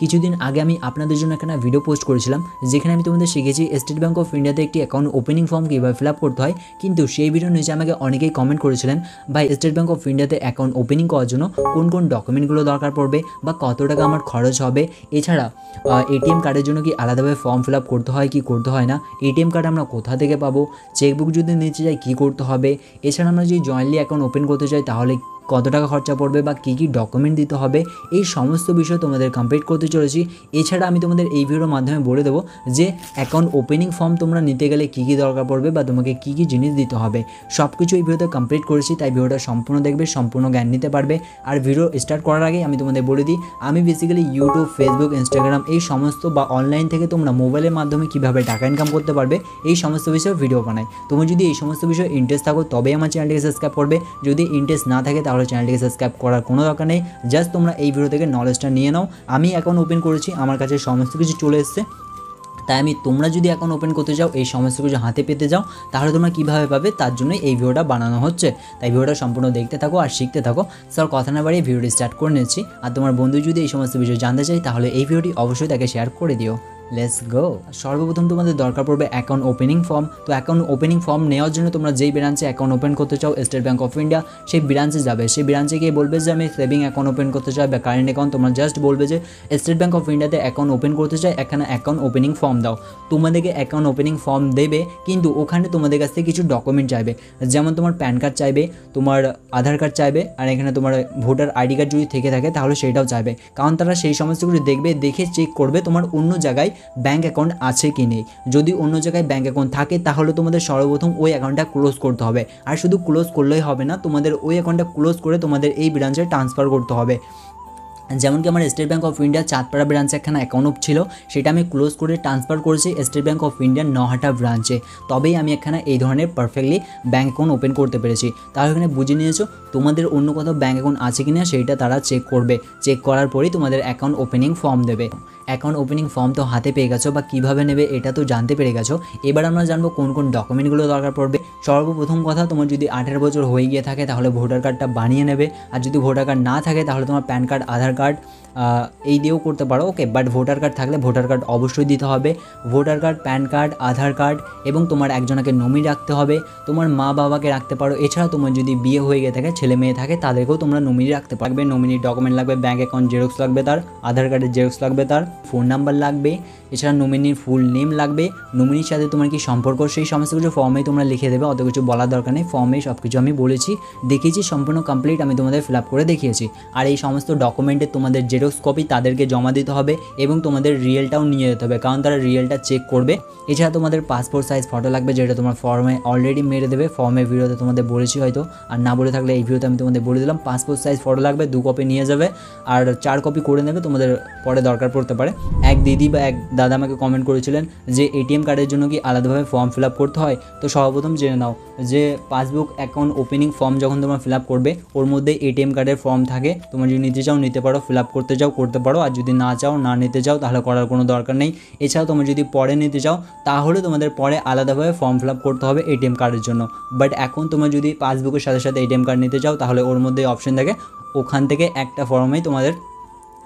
কিছুদিন আগে আমি আপনাদের জন্য একটা ভিডিও পোস্ট করেছিলাম যেখানে আমি তোমাদের শিখেছি স্টেট ব্যাঙ্ক অফ ইন্ডিয়াতে একটি অ্যাকাউন্ট ওপেনিং ফর্ম কীভাবে ফিল আপ করতে হয়। কিন্তু সেই ভিডিওর নিচে আমাকে অনেকেই কমেন্ট করেছিলেন, ভাই স্টেট ব্যাঙ্ক অফ ইন্ডিয়াতে অ্যাকাউন্ট ওপেনিং করার জন্য কোন কোন ডকুমেন্টগুলো দরকার পড়বে বা কত টাকা আমার খরচ হবে, এছাড়া এটিএম কার্ডের জন্য কি আলাদাভাবে ফর্ম ফিল আপ করতে হয় কি করতে হয় না, এটিএম কার্ড আমরা কোথা থেকে পাবো, চেকবুক যদি নিতে চাই কী করতে হবে, এছাড়া আমরা যদি জয়েন্টলি অ্যাকাউন্ট ওপেন করতে চাই তাহলে কত টাকা খরচা পড়বে বা কী কী ডকুমেন্ট দিতে হবে, এই সমস্ত বিষয় তোমাদের কমপ্লিট করতে চলেছি। এছাড়া আমি তোমাদের এই ভিডিওর মাধ্যমে বলে দেবো যে অ্যাকাউন্ট ওপেনিং ফর্ম তোমরা নিতে গেলে কী কী দরকার পড়বে বা তোমাকে কী কী জিনিস দিতে হবে, সব কিছু এই ভিডিওতে কমপ্লিট করেছি। তাই ভিডিওটা সম্পূর্ণ দেখবে, সম্পূর্ণ জ্ঞান নিতে পারবে। আর ভিডিও স্টার্ট করার আগে আমি তোমাদের বলে দিই, আমি বেসিক্যালি ইউটিউব, ফেসবুক, ইনস্টাগ্রাম এই সমস্ত বা অনলাইন থেকে তোমরা মোবাইলের মাধ্যমে কীভাবে টাকা ইনকাম করতে পারবে এই সমস্ত বিষয়ে ভিডিও বানাই। তুমি যদি এই সমস্ত বিষয়ে ইন্টারেস্ট থাকো তবেই আমার চ্যানেলটিকে সাবস্ক্রাইব করবে, যদি ইন্টারেস্ট না থাকে তাহলে চ্যানেলটিকে সাবস্ক্রাইব করার কোনো দরকার নেই। জাস্ট তোমরা এই ভিডিও থেকে নলেজটা নিয়ে নাও। আমি অ্যাকাউন্ট ওপেন করেছি, আমার কাছে সমস্ত কিছু চলে এসেছে, তাই তোমরা যদি অ্যাকাউন্ট ওপেন করতে চাও, এই সমস্ত কিছু হাতে পেতে যাও, তাহলে তোমরা কীভাবে পাবে তার জন্যই এই ভিডিওটা বানানো হচ্ছে। তাই ভিডিওটা সম্পূর্ণ দেখতে থাকো আর শিখতে থাকো। স্যার কথা না বাড়িয়ে ভিডিওটি স্টার্ট করে নিচ্ছি। আর তোমার বন্ধু যদি এই সমস্ত বিষয় জানতে চাই তাহলে এই ভিডিওটি অবশ্যই তাকে শেয়ার করে দিও। Let's go. সর্বপ্রথম তোমাদের দরকার পড়বে অ্যাকাউন্ট ওপেনিং ফর্ম। তো অ্যাকাউন্ট ওপেনিং ফর্ম নেওয়ার জন্য তোমরা যেই ব্রাঞ্চে অ্যাকাউন্ট ওপেন করতে চাও স্টেট ব্যাঙ্ক অফ ইন্ডিয়া, সেই ব্রাঞ্চে যাবে। সেই ব্রাঞ্চে গিয়ে বলবে যে আমি সেভিং অ্যাকাউন্ট ওপেন করতে চাই বা কারেন্ট অ্যাকাউন্ট, তোমরা জাস্ট বলবে যে স্টেট ব্যাঙ্ক অফ ইন্ডিয়াতে অ্যাকাউন্ট ওপেন করতে চাই, এখানে অ্যাকাউন্ট ওপেনিং ফর্ম দাও। তোমাদেরকে অ্যাকাউন্ট ওপেনিং ফর্ম দেবে, কিন্তু ওখানে তোমাদের কাছ থেকে কিছু ডকুমেন্ট চাইবে, যেমন তোমার প্যান কার্ড চাইবে, তোমার আধার কার্ড চাইবে, আর এখানে তোমার ভোটার আইডি কার্ড যদি থেকে থাকে তাহলে সেটাও চাইবে। কারণ তারা সেই সমস্ত কিছু দেখবে, দেখে চেক করবে তোমার অন্য জায়গায় ব্যাঙ্ক অ্যাকাউন্ট আছে কি নেই। যদি অন্য জায়গায় ব্যাঙ্ক অ্যাকাউন্ট থাকে তাহলে তোমাদের সর্বপ্রথম ওই অ্যাকাউন্টটা ক্লোজ করতে হবে। আর শুধু ক্লোজ করলেই হবে না, তোমাদের ওই অ্যাকাউন্টটা ক্লোজ করে তোমাদের এই ব্রাঞ্চে ট্রান্সফার করতে হবে। যেমন কি আমার state bank of India Chandpara ব্রাঞ্চে একখানা অ্যাকাউন্ট ছিল, সেটা আমি ক্লোজ করে ট্রান্সফার করেছি স্টেট ব্যাঙ্ক অফ ইন্ডিয়ার নহাটা ব্রাঞ্চে, তবেই আমি এখানে এই ধরনের পারফেক্টলি ব্যাঙ্ক অ্যাকাউন্ট ওপেন করতে পেরেছি। তাহলে এখানে বুঝে নিয়েছো তোমাদের অন্য কোথাও ব্যাঙ্ক অ্যাকাউন্ট আছে কিনা সেইটা তারা চেক করবে, চেক করার পরেই তোমাদের অ্যাকাউন্ট ওপেনিং ফর্ম দেবে। অ্যাকাউন্ট ওপেনিং ফর্ম তো হাতে পেয়ে গেছো বা কীভাবে নেবে এটা তো জানতে পেরে গেছো। এবার আমরা জানবো কোন কোন ডকুমেন্টগুলো দরকার পড়বে। সর্বপ্রথম কথা, তোমার যদি 18 বছর হয়ে গিয়ে থাকে তাহলে ভোটার কার্ডটা বানিয়ে নেবে, আর যদি ভোটার কার্ড না থাকে তাহলে তোমার প্যান কার্ড, আধার কার্ড এই দিয়েও করতে পারো, ওকে। বাট ভোটার কার্ড থাকলে ভোটার কার্ড অবশ্যই দিতে হবে। ভোটার কার্ড, প্যান কার্ড, আধার কার্ড এবং তোমার একজনকে নমিনি রাখতে হবে, তোমার মা বাবাকে রাখতে পারো। এছাড়া তোমার যদি বিয়ে হয়ে গিয়ে থাকে, ছেলে মেয়ে থাকে, তাদেরকেও তোমরা নমিনি রাখতে পারবে। নমিনির ডকুমেন্ট লাগবে, ব্যাঙ্ক অ্যাকাউন্ট জেরক্স লাগবে তার, আধার কার্ডের জেরক্স লাগবে তার, ফোন নাম্বার লাগবে, এছাড়া নমিনির ফুল নেম লাগবে, নমিনির সাথে তোমার কি সম্পর্ক, সেই সমস্ত কিছু ফর্মেই তোমরা লিখে দেবে, অত কিছু বলার দরকার নেই। ফর্মে সব কিছু আমি বলেছি, দেখিয়েছি, সম্পূর্ণ কমপ্লিট আমি তোমাদের ফিল আপ করে দেখিয়েছি। আর এই সমস্ত ডকুমেন্টে তোমাদের জেরক্স কপি তাদেরকে জমা দিতে হবে এবং তোমাদের রিয়েলটাও নিয়ে যেতে হবে, কারণ তারা রিয়েলটা চেক করবে। এছাড়া তোমাদের পাসপোর্ট সাইজ ফটো লাগবে, যেটা তোমার ফর্মে অলরেডি মেরে দেবে, ফর্মের ভিডিওতে তোমাদের বলেছি হয়তো, আর না বলে থাকলে এই ভিডিওতে আমি তোমাদের বলে দিলাম। পাসপোর্ট সাইজ ফটো লাগবে, 2 কপি নিয়ে যাবে, আর 4 কপি করে নেবে, তোমাদের পরে দরকার পড়তে পারে। এক দিদি বা এক দাদা আমাকে কমেন্ট করেছিলেন যে এটিএম কার্ডের জন্য কি আলাদাভাবে ফর্ম ফিল আপ করতে হয়। তো সর্বপ্রথম জেনে নাও যে পাসবুক অ্যাকাউন্ট ওপেনিং ফর্ম যখন তোমরা ফিল আপ করবে, ওর মধ্যে এটিএম কার্ডের ফর্ম থাকে, তোমরা যদি নিতে চাও নিতে পারো, ফিল আপ করতে চাও করতে পারো, আর যদি না চাও, না নিতে চাও, তাহলে করার কোনো দরকার নেই। এছাড়াও তোমরা যদি পরে নিতে চাও তাহলে তোমাদের পরে আলাদাভাবে ফর্ম ফিল আপ করতে হবে এটিএম কার্ডের জন্য। বাট এখন তোমরা যদি পাসবুকের সাথে সাথে এটিএম কার্ড নিতে চাও তাহলে ওর মধ্যে অপশন থাকে, ওখান থেকে একটা ফর্মেই তোমাদের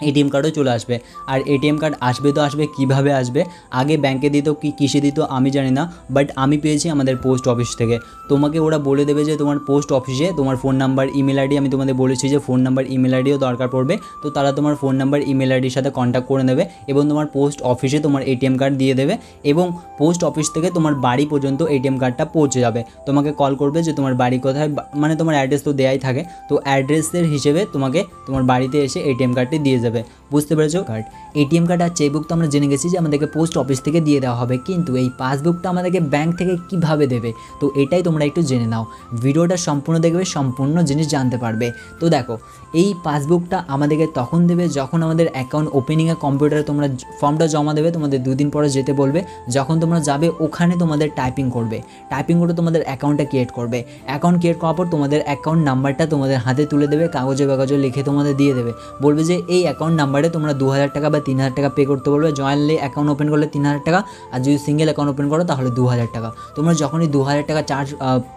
এটিএম কার্ডও চলে আসবে। আর এটিএম কার্ড আসবে তো আসবে, কীভাবে আসবে, আগে ব্যাংকে দিত কি কিসে দিত আমি জানি না, বাট আমি পেয়েছি আমাদের পোস্ট অফিস থেকে। তোমাকে ওরা বলে দেবে যে তোমার পোস্ট অফিসে তোমার ফোন নাম্বার, ইমেল আইডি, আমি তোমাদের বলেছি যে ফোন নাম্বার, ইমেল আইডিও দরকার পড়বে, তো তারা তোমার ফোন নাম্বার, ইমেল আইডির সাথে কন্ট্যাক্ট করে নেবে এবং তোমার পোস্ট অফিসে তোমার এটিএম কার্ড দিয়ে দেবে এবং পোস্ট অফিস থেকে তোমার বাড়ি পর্যন্ত এটিএম কার্ডটা পৌঁছে যাবে। তোমাকে কল করবে যে তোমার বাড়ি কোথায়, মানে তোমার অ্যাড্রেস তো দেয়াই থাকে, তো অ্যাড্রেসের হিসেবে তোমাকে তোমার বাড়িতে এসে এটিএম কার্ডটি দিয়ে যাবে। বুঝতে পেরেছো? কার্ড, এটিএম কার্ড আর চেকবুক তো আমরা জেনে গেছি যে আমাদেরকে পোস্ট অফিস থেকে দিয়ে দেওয়া হবে, কিন্তু এই পাসবুকটা আমাদেরকে ব্যাংক থেকে কিভাবে দেবে, তো এটাই তোমরা একটু জেনে নাও। ভিডিওটা সম্পূর্ণ দেখবে, সম্পূর্ণ জিনিস জানতে পারবে। তো দেখো, এই পাসবুকটা আমাদেরকে তখন দেবে যখন আমাদের অ্যাকাউন্ট ওপেনিংয়ে কম্পিউটারে তোমরা ফর্মটা জমা দেবে, তোমাদের 2 দিন পরে যেতে বলবে, যখন তোমরা যাবে ওখানে তোমাদের টাইপিং করবে, টাইপিং করে তোমাদের অ্যাকাউন্টটা ক্রিয়েট করবে। অ্যাকাউন্ট ক্রিয়েট করার পর তোমাদের অ্যাকাউন্ট নাম্বারটা তোমাদের হাতে তুলে দেবে, কাগজে লিখে তোমাদের দিয়ে দেবে, বলবে যে এই অ্যাকাউন্ট নাম্বারে তোমরা 2000 টাকা বা 3000 টাকা পে করতে বলবে। জয়েন্টলি অ্যাকাউন্ট ওপেন করলে 3000 টাকা, আর যদি সিঙ্গেল অ্যাকাউন্ট ওপেন করো তাহলে 2000 টাকা। তোমরা যখনই 2000 টাকা চার্জ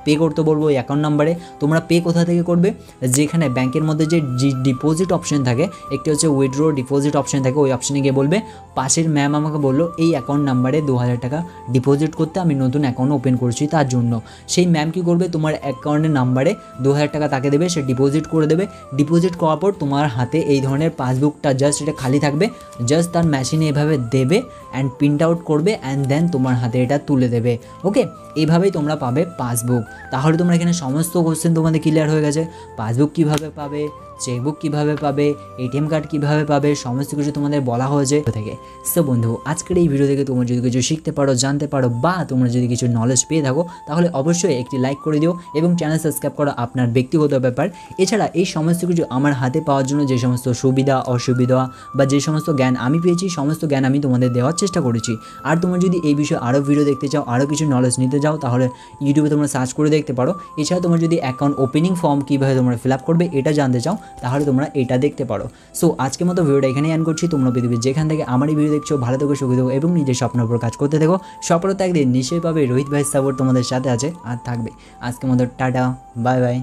পে করতে বলবো ওই অ্যাকাউন্ট নাম্বারে, তোমরা পে কোথা থেকে করবে, যেখানে ব্যাংকের মধ্যে যে ডিপোজিট অপশন থাকে, একটি হচ্ছে উইথড্র ডিপোজিট অপশন থাকে, ওই অপশনে গিয়ে বলবে পাশের ম্যাম আমাকে বললো এই অ্যাকাউন্ট নাম্বারে 2000 টাকা ডিপোজিট করতে, আমি নতুন অ্যাকাউন্ট ওপেন করছি তার জন্য। সেই ম্যাম কী করবে, তোমার অ্যাকাউন্টের নাম্বারে 2000 টাকা তাকে দেবে, সে ডিপোজিট করে দেবে। ডিপোজিট করার পর তোমার হাতে এই ধরনের পাসবুকটা জাস্ট এটা খালি থাকবে, জাস্ট তার মেশিনে এভাবে দেবে অ্যান্ড প্রিন্ট আউট করবে অ্যান্ড দেন তোমার হাতে এটা তুলে দেবে। ওকে, এইভাবেই তোমরা পাবে পাসবুক। তাহলে তোমরা এখানে সমস্ত কোশ্চেন তোমাদের ক্লিয়ার হয়ে গেছে। পাসবুক কীভাবে পাবে, চেকবুক কীভাবে পাবে, এটিএম কার্ড কীভাবে পাবে, সমস্ত কিছু তোমাদের বলা হয়েছে থেকে। সো বন্ধু, আজকের এই ভিডিও থেকে তোমরা যদি কিছু শিখতে পারো, জানতে পারো, বা তোমরা যদি কিছু নলেজ পেয়ে থাকো, তাহলে অবশ্যই একটি লাইক করে দিও এবং চ্যানেল সাবস্ক্রাইব করা আপনার ব্যক্তিগত ব্যাপার। এছাড়া এই সমস্ত কিছু আমার হাতে পাওয়ার জন্য যে সমস্ত সুবিধা অসুবিধা বা যে সমস্ত জ্ঞান আমি পেয়েছি, সমস্ত জ্ঞান আমি তোমাদের দেওয়ার চেষ্টা করেছি। আর তোমরা যদি এই বিষয়ে আরও ভিডিও দেখতে চাও, আরও কিছু নলেজ নিতে চাও, তাহলে ইউটিউবে তোমরা সার্চ করে দেখতে পারো। এছাড়া তোমরা যদি অ্যাকাউন্ট ওপেনিং ফর্ম কীভাবে তোমরা ফিল আপ করবে এটা জানতে চাও, তাহলে তোমরা এটা দেখতে পারো। সো আজকের মতো ভিডিওটা এখানেই এন্ড করছি। তোমরা পৃথিবীর যেখান থেকে আমার এই ভিডিও দেখছো, ভালো থেকো, সুখী থেকো এবং নিজের স্বপ্নের উপর কাজ করতে থেকো। সফলতা একদিন নিশ্চয়ই পাবে। রোহিত ভাই সাপোর্ট তোমাদের সাথে আছে আর থাকবে। আজকের মতো টাটা, বাই বাই,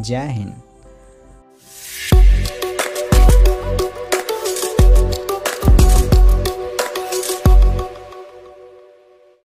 জয় হিন্দ।